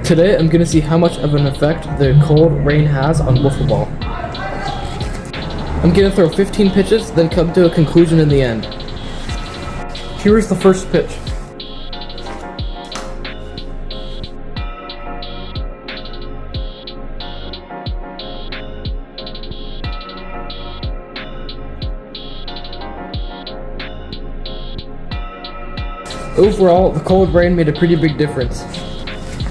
Today I'm going to see how much of an effect the cold rain has on wiffle ball. I'm going to throw 15 pitches, then come to a conclusion in the end. Here is the first pitch. Overall, the cold rain made a pretty big difference.